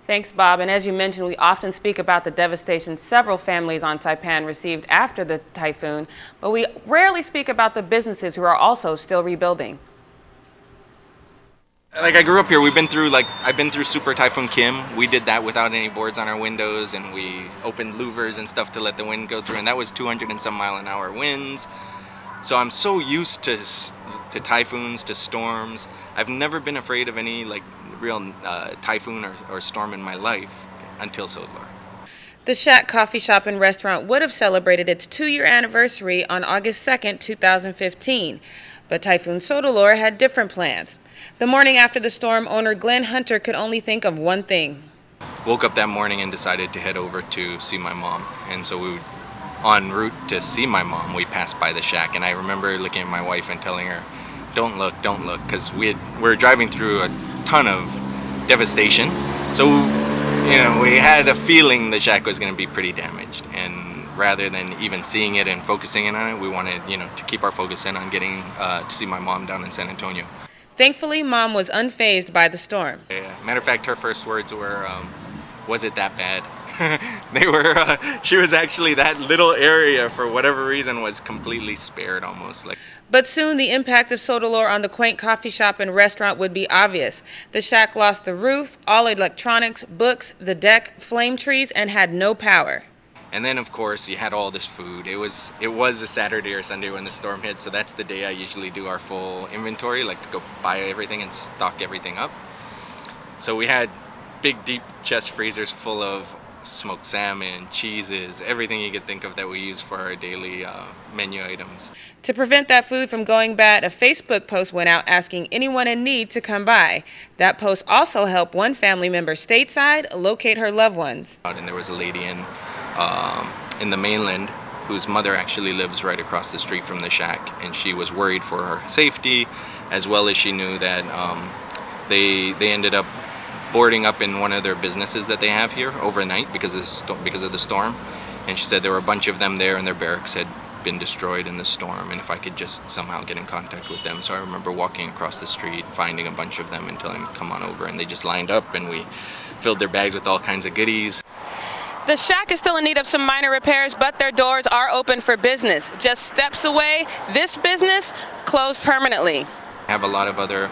Thanks, Bob. And as you mentioned, we often speak about the devastation several families on Saipan received after the typhoon, but we rarely speak about the businesses who are also still rebuilding. Like, I grew up here. I've been through Super Typhoon Kim. We did that without any boards on our windows, and we opened louvers and stuff to let the wind go through, and that was 200 and some mile-an-hour winds. So I'm so used to typhoons, to storms. I've never been afraid of any real typhoon or storm in my life until Souldelor. The Shack Coffee Shop and Restaurant would have celebrated its 2-year anniversary on August 2nd, 2015, but Typhoon Souldelor had different plans. The morning after the storm, owner Glen Hunter could only think of one thing. Woke up that morning and decided to head over to see my mom, and so en route to see my mom, we passed by the shack, and I remember looking at my wife and telling her, don't look, because we were driving through a ton of devastation. So, we had a feeling the shack was going to be pretty damaged, and rather than even seeing it and focusing in on it, we wanted, to keep our focus in on getting to see my mom down in San Antonio. Thankfully, Mom was unfazed by the storm. Yeah. Matter of fact, her first words were, was it that bad? She was actually, that little area, for whatever reason, was completely spared almost. But soon the impact of Souldelor on the quaint coffee shop and restaurant would be obvious. The shack lost the roof, all electronics, books, the deck, flame trees, and had no power. And then, of course, you had all this food. It was a Saturday or Sunday when the storm hit, so that's the day I usually do our full inventory, to go buy everything and stock everything up. So we had big, deep chest freezers full of smoked salmon, cheeses, everything you could think of that we use for our daily menu items. To prevent that food from going bad, a Facebook post went out asking anyone in need to come by. That post also helped one family member stateside locate her loved ones. And there was a lady in the mainland whose mother actually lives right across the street from the shack, and she was worried for her safety, as well as she knew that they ended up boarding up in one of their businesses that they have here overnight because of the storm, and she said there were a bunch of them there and their barracks had been destroyed in the storm, and if I could just somehow get in contact with them. So I remember walking across the street, finding a bunch of them and telling them to come on over, and they just lined up and we filled their bags with all kinds of goodies. The shack is still in need of some minor repairs, but their doors are open for business. Just steps away, this business closed permanently. I have a lot of other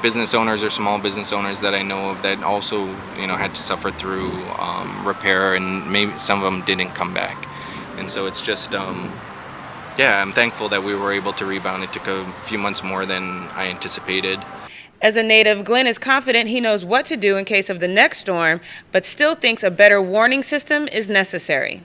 business owners or small business owners that I know of that also had to suffer through repair, and maybe some of them didn't come back. And so it's just I'm thankful that we were able to rebound. It took a few months more than I anticipated. As a native, Glenn is confident he knows what to do in case of the next storm, but still thinks a better warning system is necessary.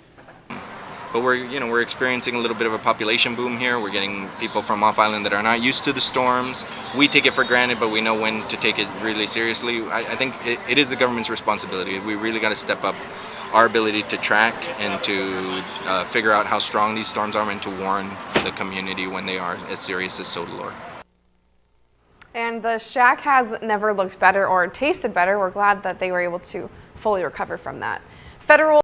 But we're experiencing a little bit of a population boom here. We're getting people from off island that are not used to the storms. We take it for granted, but we know when to take it really seriously. I think it is the government's responsibility. We really got to step up our ability to track and to figure out how strong these storms are and to warn the community when they are as serious as Souldelor. And the shack has never looked better or tasted better. We're glad that they were able to fully recover from that. Federal